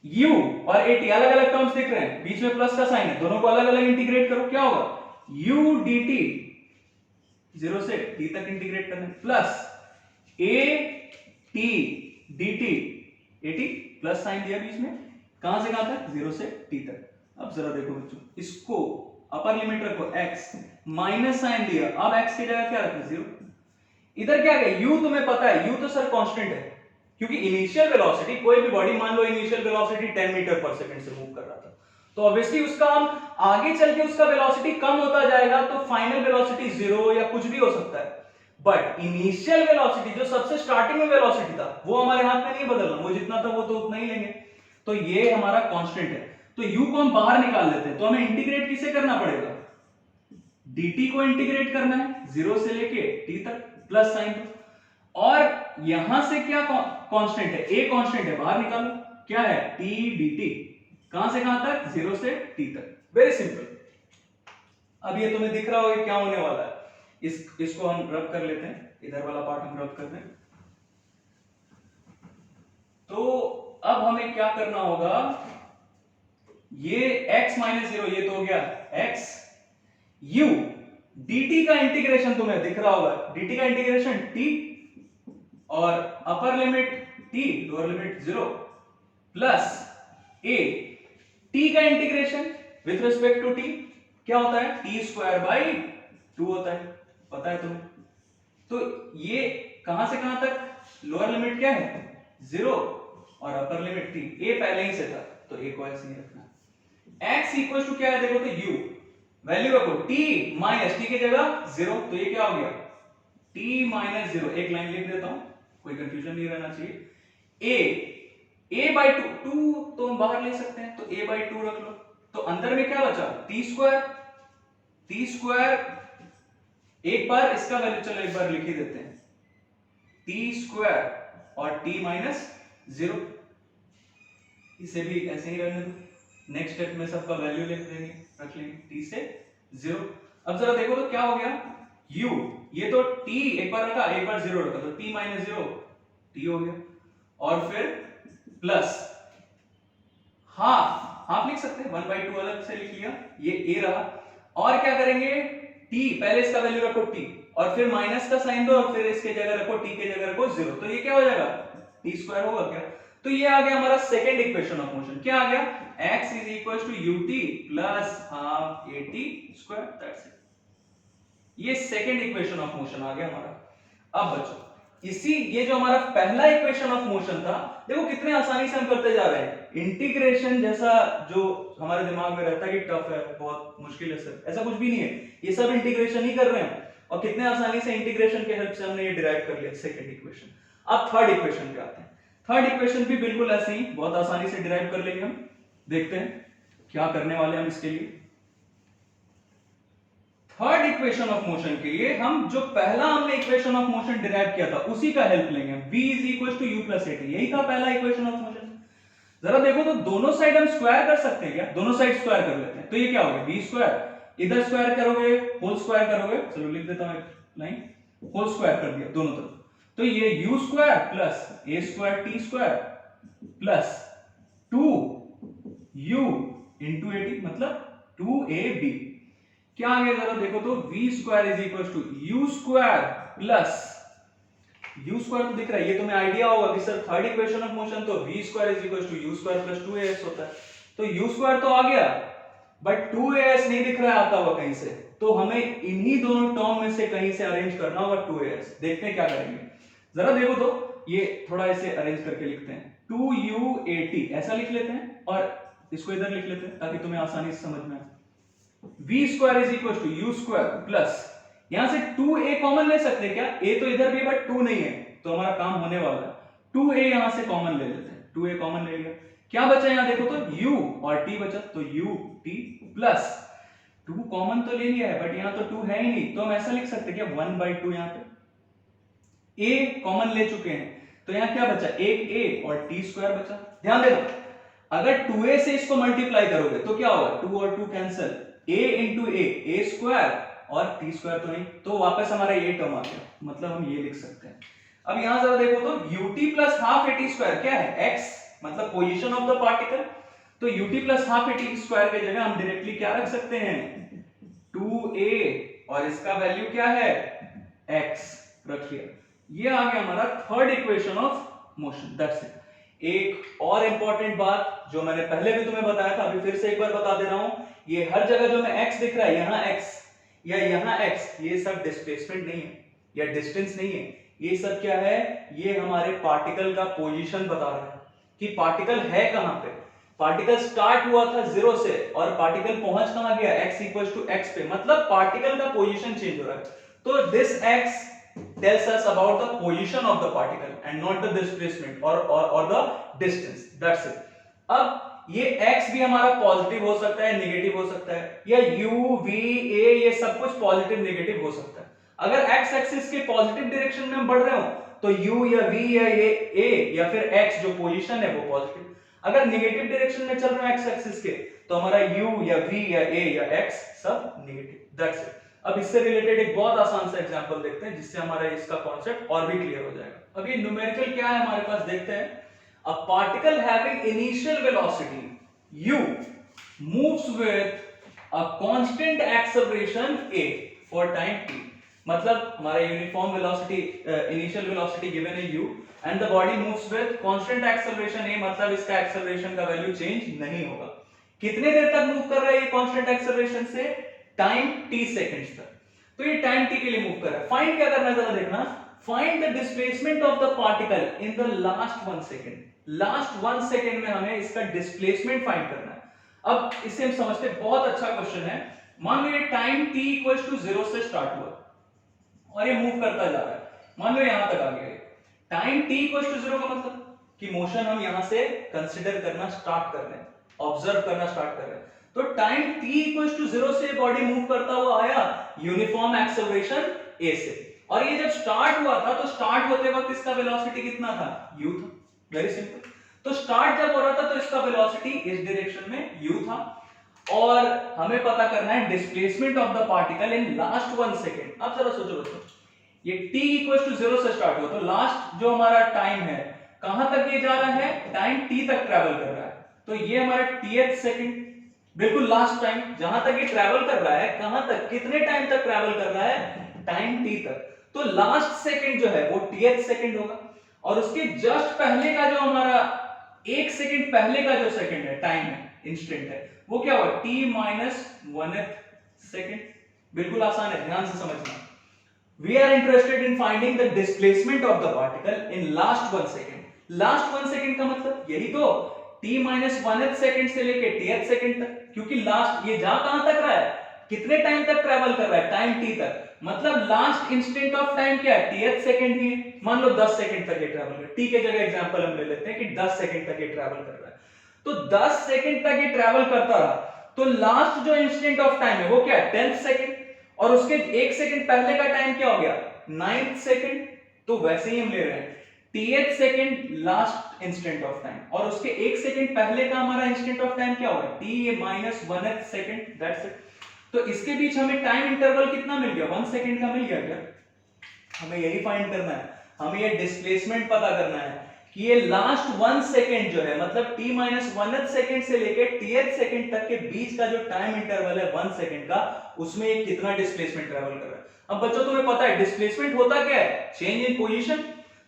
A: u और at अलग अलग टर्म्स दिख रहे हैं, बीच में प्लस का साइन है, दोनों को अलग अलग इंटीग्रेट करो, क्या होगा, u dt 0 से t तक इंटीग्रेट करना, plus at dt, at plus sign दिया बीच में, कहां से कहां तक, 0 से t तक। अब जरा देखो बच्चों, इसको अपर लिमिट रखो x, माइनस साइन दिया, अब x की जगह क्या रखो, 0। इधर क्या है, u तुम्हें पता है, u तो सर कांस्टेंट है, क्योंकि इनिशियल वेलोसिटी, कोई भी बॉडी मान लो initial velocity 10 metre per second से मूव कर रहा था, तो ऑब्वियसली उसका हम आगे चल के उसका वेलोसिटी कम होता जाएगा, तो फाइनल वेलोसिटी 0 या कुछ भी हो सकता है। बट इनिशियल वेलोसिटी जो सबसे स्टार्टिंग में वेलोसिटी था, वो हमारे हाथ में नहीं बदलना, वो जितना था वो तो उतना ही लेंगे, तो ये हमारा कांस्टेंट है। तो u को हम बाहर निकाल लेते हैं, तो हमें इंटीग्रेट किसे करना पड़ेगा, dt को इंटीग्रेट करना है 0 से लेके t तक, प्लस साइन दो, और यहां से क्या कांस्टेंट है, a कांस्टेंट है, बाहर निकालो, क्या है, t dt, कहां से कहां तक, 0 से t तक, वेरी सिंपल। अब ये तुम्हें दिख रहा होगा क्या होने वाला है, इसको हम रब कर लेते हैं, इधर वाला पार्ट हम रब करते हैं। तो अब हमें क्या करना होगा, ये x माइनस 0 ये तो हो गया x, u dt का इंटीग्रेशन तुम्हें दिख रहा होगा, dt का इंटीग्रेशन t, और upper limit t, lower limit 0, plus a, t का integration with respect to t क्या होता है, t स्क्वायर बाई 2 होता है, पता है तुम्हें। तो ये कहां से कहां तक, लोअर लिमिट क्या है, 0, और अपर लिमिट t, a पहले ही से था तो a को ऐसे ही रखना। x इक्वल टू क्या है, देखो तो u, वैल्यू रखो t माइनस t की जगह 0, तो ये क्या हो गया, t माइनस 0, एक लाइन लिख देता हूं, कोई कंफ्यूजन नहीं रहना चाहिए। a बाई 2 तो हम बाहर ले सकते हैं, तो a बाई 2 रख लो, तो अंदर में क्या बचा, t स्क्वायर, एक बार इसका वैल्यू चलो एक बार लिख ही देते हैं, t स्क्वायर और t माइनस 0, इसे भी ऐसे ही रहने दो, नेक्स्ट स्टेप में सबका वैल्यू लिख देंगे, रख लेंगे t से 0। अब जरा देखो तो क्या हो गया, u, ये तो t एक बार रखा, एक बार 0 रखा, तो t माइनस 0 t हो गया, और फिर प्लस हाफ लिख सकते हैं, 1/2 अलग से लिख लिया, ये a रहा, और क्या करेंगे, t पहले इसका वैल्यू रखो t, और फिर माइनस का साइन दो, और फिर इसके जगह रखो t के जगह रखो 0, तो ये क्या हो जाएगा, t स्क्वायर होगा क्या। तो ये आ गया हमारा सेकंड इक्वेशन ऑफ मोशन, क्या आ गया, x is equal to ut plus half at square, that's it. ये सेकंड इक्वेशन ऑफ मोशन आ गया हमारा। अब बच्चों इसी ये जो हमारा पहला इक्वेशन ऑफ मोशन था, देखो कितने आसानी से हम करते जा रहे हैं। इंटीग्रेशन जैसा जो हमारे दिमाग में रहता है कि टफ है, बहुत मुश्किल है सर, ऐसा कुछ भी नहीं है। ये सब इंटीग्रेशन ही कर रहे हैं और कितने आसानी से इंटीग्रेशन के हेल्प से हमने ये डिराइव कर लिया सेकंड इक्वेशन। अब थर्ड इक्वेशन पे आते हैं। थर्ड इक्वेशन भी बिल्कुल ऐसे ही बहुत आसानी से डिराइव कर लेंगे हम। देखते हैं क्या करने वाले हैं हम इसके लिए। थर्ड इक्वेशन ऑफ मोशन के लिए हम जो पहला हमने इक्वेशन ऑफ मोशन डिराइव किया था उसी का हेल्प लेंगे। v is equal to u plus at, यही था पहला इक्वेशन ऑफ मोशन। जरा देखो तो दोनों साइड हम स्क्वायर कर सकते हैं क्या? दोनों साइड स्क्वायर कर लेते हैं। तो ये क्या हो गया? v स्क्वायर, इधर स्क्वायर करोगे होल स्क्वायर करोगे, चलो लिख देता हूं एक लाइन, होल स्क्वायर कर दिया दोनों तरफ। तो ये u square plus a square t square plus 2u into 80 मतलब 2ab। क्या आ गया जरा देखो तो, v square is equal to u square plus, u square तो दिख रहा है, ये तुम्हें आइडिया होगा कि sir third equation of motion तो v square is equal to u square plus 2as होता है। तो u स्क्वायर तो आ गया बट 2as नहीं दिख रहा आता हुआ कहीं से, तो हमें इन्हीं दोनों टर्म में से कहीं से अरेंज करना होगा 2as। देखते हैं क्या करेंगे। जरा देखो तो ये थोड़ा ऐसे अरेंज करके लिखते हैं, 2u80 ऐसा लिख लेते हैं और इसको इधर लिख लेते हैं ताकि तुम्हें आसानी से समझ में आए। v square is equal to u square plus, यहां से 2a कॉमन ले सकते हैं क्या? a तो इधर भी बट 2 नहीं है, तो हमारा काम होने वाला है। 2a यहां से कॉमन ले लेते हैं, 2a कॉमन ले लिया, क्या बचा यहां देखो तो u और t बचा, तो ut प्लस 2 कॉमन तो ले लिया है बट यहां तो 2 है ही नहीं, तो हम ऐसा लिख सकते हैं क्या 1/2 यहां पे a कॉमन ले चुके हैं, तो यहां क्या बचा? एक a और t स्क्वायर बचा। ध्यान देना अगर 2a से इसको मल्टीप्लाई करोगे तो क्या होगा? 2 और 2 cancel, a into a square और t स्क्वायर तो नहीं, तो वापस हमारा ये टर्म आ गया, मतलब हम ये लिख सकते हैं। अब यहां जरा देखो तो ut plus half at square क्या है? x मतलब पोजीशन ऑफ द पार्टिकल, तो ut plus half at square की जगह हम डायरेक्टली क्या रख सकते हैं? 2a और इसका वैल्यू क्या है? x रख लिया। ये आ गया हमारा third equation of motion. That's it. एक और इंपॉर्टेंट बात जो मैंने पहले भी तुम्हें बताया था, अभी फिर से एक बार बता दे रहा हूं, ये हर जगह जो मैं x दिख रहा है, यहां x या यहां x, ये सब डिस्प्लेसमेंट नहीं है या डिस्टेंस नहीं है, ये सब क्या है? ये हमारे पार्टिकल का पोजीशन बता रहा है कि पार्टिकल है कहां पे। पार्टिकल स्टार्ट हुआ था 0 से और पार्टिकल पहुंच कहां गया? x इक्वल्स टू x पे, मतलब पार्टिकल का पोजीशन चेंज हो रहा है। तो this x tells us about the position of the particle and not the displacement or the distance. That's it. अब ये x भी हमारा पॉजिटिव हो सकता है, नेगेटिव हो सकता है, या u v a ये सब कुछ पॉजिटिव नेगेटिव हो सकता है। अगर x एक्सिस के पॉजिटिव डायरेक्शन में हम बढ़ रहे हो तो u या v या ये a या फिर x जो पोजीशन है वो पॉजिटिव। अगर नेगेटिव डायरेक्शन में चल रहे हो x एक्सिस के तो हमारा u या v या a या x सब नेगेटिव। That's it. अब इससे रिलेटेड एक बहुत आसान सा एग्जांपल देखते हैं जिससे हमारा इसका कॉन्सेप्ट और भी क्लियर हो जाएगा। अब ये न्यूमेरिकल क्या है हमारे पास, देखते हैं। A particle having initial velocity u moves with a constant acceleration a for time t, मतलब हमारा uniform velocity, initial velocity given है u and the body moves with constant acceleration a, मतलब इसका एक्सेलरेशन का वैल्यू चेंज नहीं होगा। कितने देर तक मूव कर रहा है ये कांस्टेंट एक्सेलरेशन से? टाइम t सेकंड्स तक। तो ये टाइम t के लिए मूव कर रहा है। फाइंड क्या करना है जरा देखना, find the displacement of the particle in the last 1 second. Last 1 second में हमें इसका डिस्प्लेसमेंट फाइंड करना है। अब इसे हम समझते हैं, बहुत अच्छा क्वेश्चन है। मान लो ये टाइम t इक्वल्स टू 0 से स्टार्ट हुआ और ये मूव करता जा रहा है, मान लो यहां तक आ गया। टाइम t इक्वल्स टू 0 का मतलब कि मोशन हम यहां से कंसीडर करना स्टार्ट कर रहे हैं, ऑब्जर्व करना स्टार्ट कर रहे हैं। तो टाइम t इक्वल्स टू 0 से बॉडी मूव करता हुआ आया यूनिफॉर्म एक्सेलरेशन a से, और ये जब स्टार्ट हुआ था तो स्टार्ट होते वक्त इसका वेलोसिटी कितना था? u था। Very simple. तो स्टार्ट जब हो रहा था तो इसका वेलोसिटी इस डायरेक्शन में u था, और हमें पता करना है displacement of the particle in last 1 second. अब जरा सोचो बच्चों, ये t इक्वल्स टू 0 से स्टार्ट हुआ तो लास्ट जो हमारा टाइम है कहां तक ये जा रहा है? टाइम t तक ट्रैवल कर रहा है। तो ये हमारा tth सेकंड, बिल्कुल लास्ट टाइम जहां तक ये ट्रैवल कर रहा है, कहां तक, कितने टाइम तक ट्रैवल कर रहा है? टाइम t तक। तो लास्ट सेकंड जो है वो tth सेकंड होगा, और उसके जस्ट पहले का जो हमारा 1 सेकंड पहले का जो सेकंड है, टाइम है, इंस्टेंट है, वो क्या होगा? t - 1th second. बिल्कुल आसान है, ध्यान से समझना। We are interested in finding the displacement of the particle in last 1 second. Last 1 second का मतलब यही तो t minus 1th सेकंड से लेके tth सेकंड तक, क्योंकि लास्ट ये जा कहां तक रहा है, कितने टाइम तक ट्रेवल कर रहा है, टाइम t तक, मतलब लास्ट इंस्टेंट ऑफ टाइम क्या है, tth सेकंड ही है। मान लो 10 सेकंड तक ये ट्रेवल कर, t के जगह एग्जांपल हम ले लेते हैं कि 10 सेकंड तक ये ट्रेवल कर रहा है, तो 10 सेकंड तक ये ट्रेवल करता रहा, तो लास्ट जो इंस्टेंट ऑफ टाइम है वो क्या है, 10th सेकंड, और उसके 1 सेकंड पहले का टाइम क्या हो गया, 9th सेकंड। तो वैसे ही हम ले रहे हैं tth second last instant of time, और उसके 1 सेकंड पहले का हमारा इंस्टेंट ऑफ टाइम क्या होगा, t minus 1th second, that's it. तो इसके बीच हमें टाइम इंटरवल कितना मिल गया, 1 सेकंड का मिल गया क्या, हमें यही फाइंड करना है, हमें ये डिस्प्लेसमेंट पता करना है कि ये लास्ट 1 सेकंड जो है, मतलब t minus 1th सेकंड से लेके tth सेकंड तक के बीच का जो टाइम इंटरवल है 1 सेकंड का, उसमें ये कितना डिस्प्लेसमेंट ट्रेवल कर रहा है। अब बच्चों तुम्हें पता है डिस्प्लेसमेंट होता क्या है, चेंज इन पोजीशन,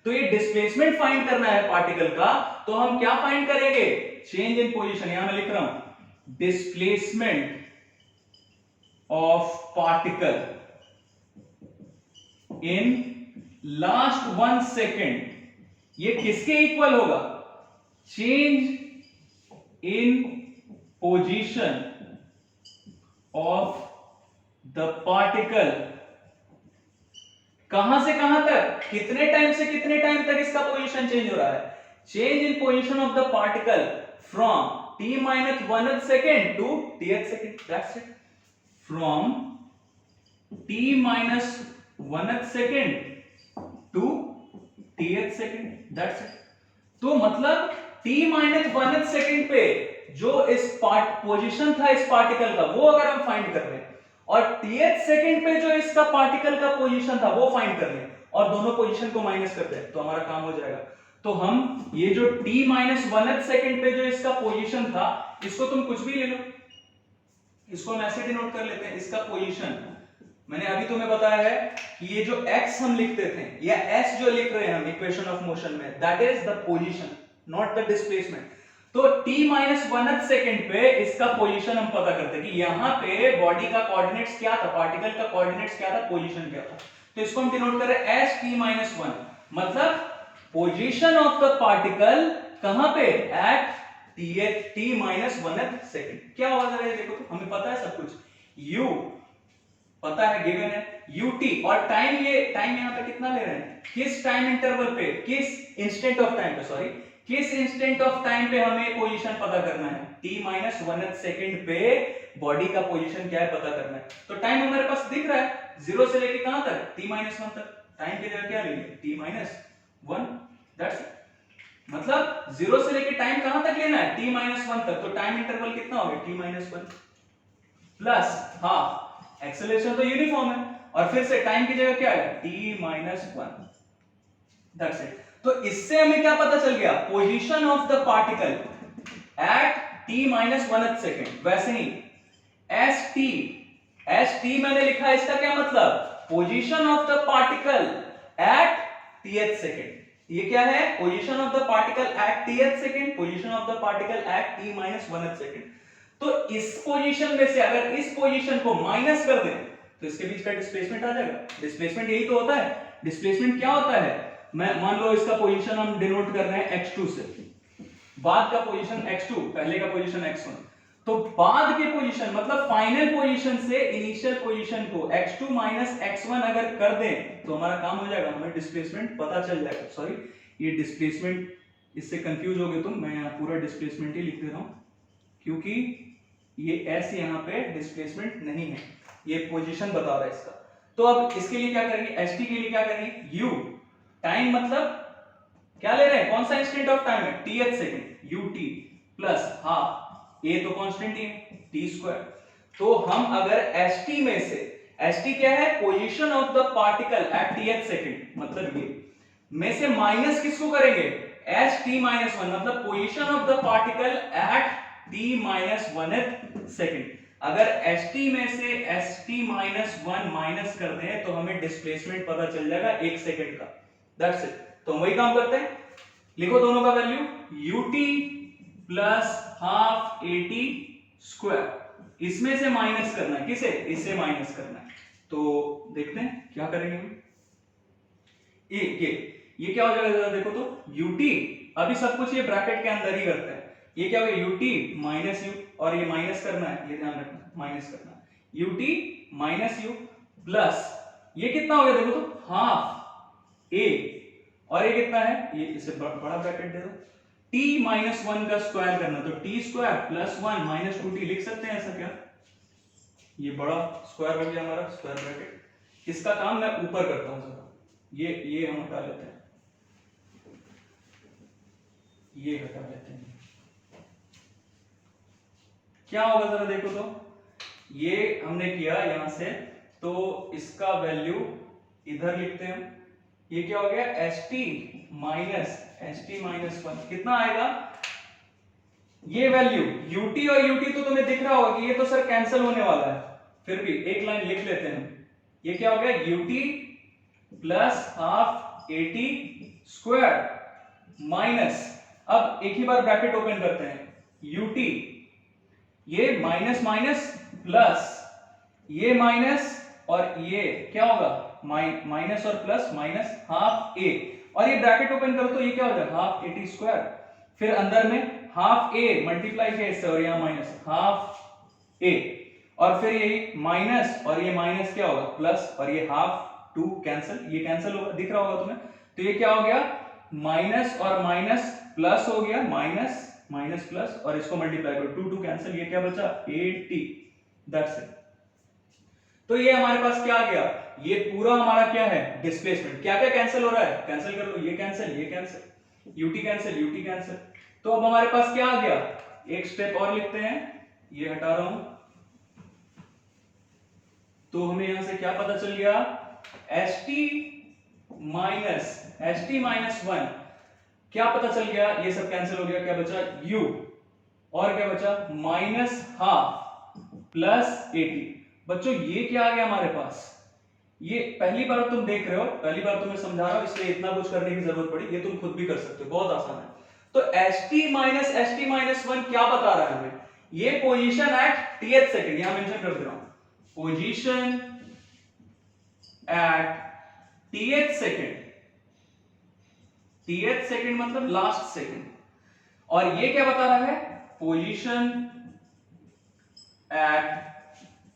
A: तो ये डिस्प्लेसमेंट फाइंड करना है पार्टिकल का, तो हम क्या फाइंड करेंगे, चेंज इन पोजीशन। यहां मैं लिख रहा हूं displacement of particle in last 1 second, ये किसके इक्वल होगा, change in position of the particle, कहां से कहां तक, कितने टाइम से कितने टाइम तक इसका पोजीशन चेंज हो रहा है, change in position of the particle from t minus 1th second to tth second, that's it, from t minus 1th second to tth second, that's it. तो मतलब t minus 1th सेकेंड पे जो इस position था इस particle का, वो अगर हम फाइंड कर लें, और tth सेकंड पे जो इसका पार्टिकल का पोजीशन था वो फाइंड कर लें, और दोनों पोजीशन को माइनस कर दें, तो हमारा काम हो जाएगा। तो हम ये जो t minus 1th सेकंड पे जो इसका पोजीशन था, इसको तुम कुछ भी ले लो, इसको हम ऐसे डिनोट कर लेते हैं, इसका पोजीशन मैंने अभी तुम्हें बताया है कि ये जो x हम लिखते थे या s जो लिख रहे हैं हम इक्वेशन ऑफ मोशन में, that is the position, not the displacement. तो t minus 1th सेकंड पे इसका पोजीशन हम पता करते हैं कि यहां पे बॉडी का कोऑर्डिनेट्स क्या था, पार्टिकल का कोऑर्डिनेट्स क्या था, पोजीशन क्या था, तो इसको हम डिनोट कर रहे हैं as t minus 1, मतलब पोजीशन ऑफ द पार्टिकल कहां पे, eight t minus 1th second. क्या होगा जरा ये देखो, तो हमें पता है सब कुछ, u पता है, गिवन है ut, और टाइम, ये टाइम यहां पे कितना ले रहे हैं, किस टाइम इंटरवल पे, किस इंस्टेंट ऑफ टाइम पे, सॉरी किस इंस्टेंट ऑफ टाइम पे हमें पोजीशन पता करना है, t minus 1th सेकंड पे बॉडी का पोजीशन क्या है पता करना है। तो टाइम हमारे पास दिख रहा है, 0 से लेके कहां तक, t minus 1 तक, टाइम की जगह क्या लेंगे, t minus 1, दैट्स इट। मतलब 0 से लेके टाइम कहां तक लेना है, t minus 1 तक, तो टाइम इंटरवल कितना हो गया, t minus 1 plus half, acceleration तो यूनिफॉर्म है, और फिर से टाइम की जगह क्या है, t minus 1, दैट्स इट। तो इससे हमें क्या पता चल गया, position of the particle at t minus 1th second. वैसे ही st मैंने लिखा है, इसका क्या मतलब, position of the particle at tth second. ये क्या है, position of the particle at tth second, position of the particle at t minus 1th second. तो इस पोजीशन में से अगर इस पोजीशन को माइनस कर दें तो इसके बीच का डिस्प्लेसमेंट आ जाएगा। डिस्प्लेसमेंट यही तो होता है, डिस्प्लेसमेंट क्या होता है, मैं मान लो इसका पोजीशन हम डिनोट कर रहे हैं x2 से, बाद का पोजीशन x2, पहले का पोजीशन x1, तो बाद के पोजीशन मतलब फाइनल पोजीशन से इनिशियल पोजीशन को x2 minus x1 अगर कर दें तो हमारा काम हो जाएगा, हमें डिस्प्लेसमेंट पता चल जाएगा। सॉरी, ये डिस्प्लेसमेंट, इससे कंफ्यूज हो गए तुम, मैं यहाँ पूरा डिस्प्लेसमेंट ही लिख दे रहा हूं, क्योंकि ये s यहाँ पे डिस्प्लेसमेंट नहीं है, ये पोजीशन बता रहा है इसका। तो अब इसके लिए क्या करेंगे, st के लिए क्या करेंगे, u, टाइम मतलब क्या ले रहे हैं, कौन सा इंस्टेंट ऑफ टाइम है, tth second, ut plus half, a तो कांस्टेंट ही है, t स्क्वायर। तो हम अगर st में से, st क्या है, position of the particle at tth second, मतलब ये में से माइनस किसको करेंगे, st minus 1, मतलब position of the particle at t minus 1th second. अगर st में से st minus 1 माइनस कर दें तो हमें डिस्प्लेसमेंट पता चल जाएगा 1 सेकंड का, दैट्स इट। तो हम वही काम करते हैं, लिखो दोनों का value, ut plus half at square, इसमें से माइनस करना है, किसे, इससे माइनस करना है, तो देखते हैं क्या करेंगे हम। ये क्या हो जाएगा देखो तो ut, अभी सब कुछ ये ब्रैकेट के अंदर ही करते हैं। ये क्या होगा ut माइनस यू, और ये माइनस करना है, ये ध्यान रखना माइनस करना है, ut माइनस यू प्लस ये कितना हो गया देखो तो हाफ a, और ये कितना है, ये इसे बड़ा ब्रैकेट दे दो, t माइनस 1 का स्क्वायर करना, तो t square plus 1 minus 2t लिख सकते हैं ऐसा क्या, ये बड़ा स्क्वायर बन गया हमारा स्क्वायर ब्रैकेट। इसका काम मैं ऊपर करता हूं जरा, ये हम हटा लेते हैं, ये हटा लेते हैं। क्या होगा जरा देखो तो, ये हमने किया यहां से, तो इसका वैल्यू इधर लिखते हैं, ये क्या हो गया st माइनस 1 कितना आएगा, ये वैल्यू ut और ut तो तुम्हें दिख रहा होगा कि ये तो सर कैंसिल होने वाला है, फिर भी एक लाइन लिख लेते हैं। ये क्या हो गया ut plus half at square minus, अब एक ही बार ब्रैकेट ओपन करते हैं, ut ये माइनस माइनस प्लस ये माइनस, और ये क्या होगा माइनस और प्लस माइनस हाफ a, और ये ब्रैकेट ओपन करो तो ये क्या हो जाएगा हाफ at स्क्वायर, फिर अंदर में हाफ a मल्टीप्लाई किया इससे और यहाँ माइनस हाफ a, और फिर यही माइनस और ये माइनस क्या होगा प्लस, और ये हाफ 2 कैंसिल, ये कैंसिल होगा दिख रहा होगा तुम्हें, तो ये क्या हो गया माइनस और माइनस प्लस हो गया, माइनस माइनस प्लस, और इसको मल्टीप्लाई करो 2 2 कैंसिल, ये क्या बचा 80, दैट्स इट। तो ये हमारे पास क्या आ गया, ये पूरा हमारा क्या है डिस्प्लेसमेंट, क्या क्या कैंसिल हो रहा है, कैंसिल कर लो, ये कैंसिल ut कैंसिल, तो अब हमारे पास क्या आ गया, एक स्टेप और लिखते हैं, ये हटा रहा हूं, तो हमें यहां से क्या पता चल गया st माइनस 1 क्या पता चल गया, ये सब कैंसिल हो गया, क्या बचा u, और क्या बचा माइनस हाफ प्लस 80। बच्चों ये क्या आ गया हमारे पास, ये पहली बार तुम देख रहे हो, पहली बार तुम्हें समझा रहा हूं इसलिए इतना कुछ करने की जरूरत पड़ी, ये तुम खुद भी कर सकते हो, बहुत आसान है। तो st माइनस 1 क्या बता रहा है हमें, ये पोजीशन एट tth सेकंड, यहां मेंशन कर दे रहा हूं, पोजीशन एट tth सेकंड मतलब लास्ट सेकंड, और ये क्या बता रहा है position at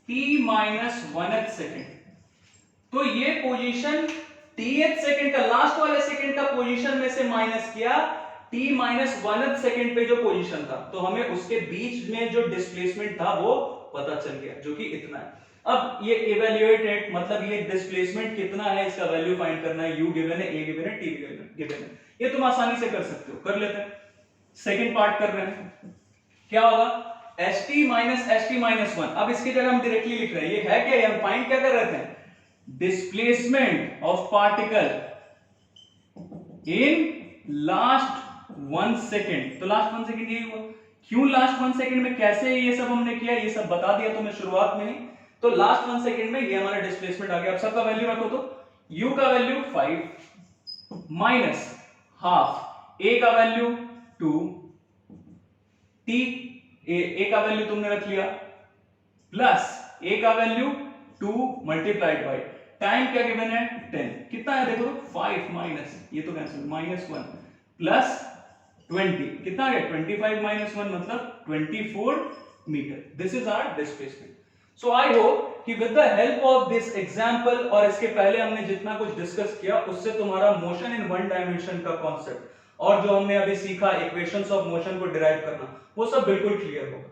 A: t minus 1th second, तो ये पोजीशन tth सेकंड का लास्ट वाले सेकंड का पोजीशन में से माइनस किया t माइनस 1th सेकंड पे जो पोजीशन था, तो हमें उसके बीच में जो डिस्प्लेसमेंट था वो पता चल गया, जो कि इतना है। अब ये इवैल्यूएटेड मतलब ये डिस्प्लेसमेंट कितना है इसका वैल्यू फाइंड करना है, u गिवन है, a गिवन है, t गिवन है, ये तुम आसानी से कर सकते हो, कर लेते हैं। सेकंड पार्ट कर रहे हैं, क्या होगा st माइनस 1, अब इसकी जगह हम डायरेक्टली लिख रहे हैं, ये है क्या, हम फाइंड क्या कर रहे थे, displacement of particle in last 1 second, तो लास्ट 1 सेकंड यही हुआ, क्यों लास्ट 1 सेकंड में, कैसे ये सब हमने किया, ये सब बता दिया तुम्हें शुरुआत में ही, तो लास्ट 1 सेकंड में ये हमारा डिस्प्लेसमेंट आ गया। अब सबका वैल्यू रखो, तो u का वैल्यू 5 माइनस हाफ, a का वैल्यू 2, t a का वैल्यू तुमने रख लिया, प्लस a का वैल्यू 2 मल्टीप्लाइड बाय टाइम क्या गिवन है 10, कितना है देखो 5 माइनस ये तो कैंसिल माइनस 1 प्लस 20, कितना आ गया 25 माइनस 1 मतलब 24 metre. This is our displacement. So I hope कि with the help of this example और इसके पहले हमने जितना कुछ डिस्कस किया उससे तुम्हारा मोशन इन वन डायमेंशन का कॉन्सेप्ट और जो हमने अभी सीखा इक्वेशंस ऑफ मोशन को डिराइव करना वो सब बिल्कुल क्लियर होगा।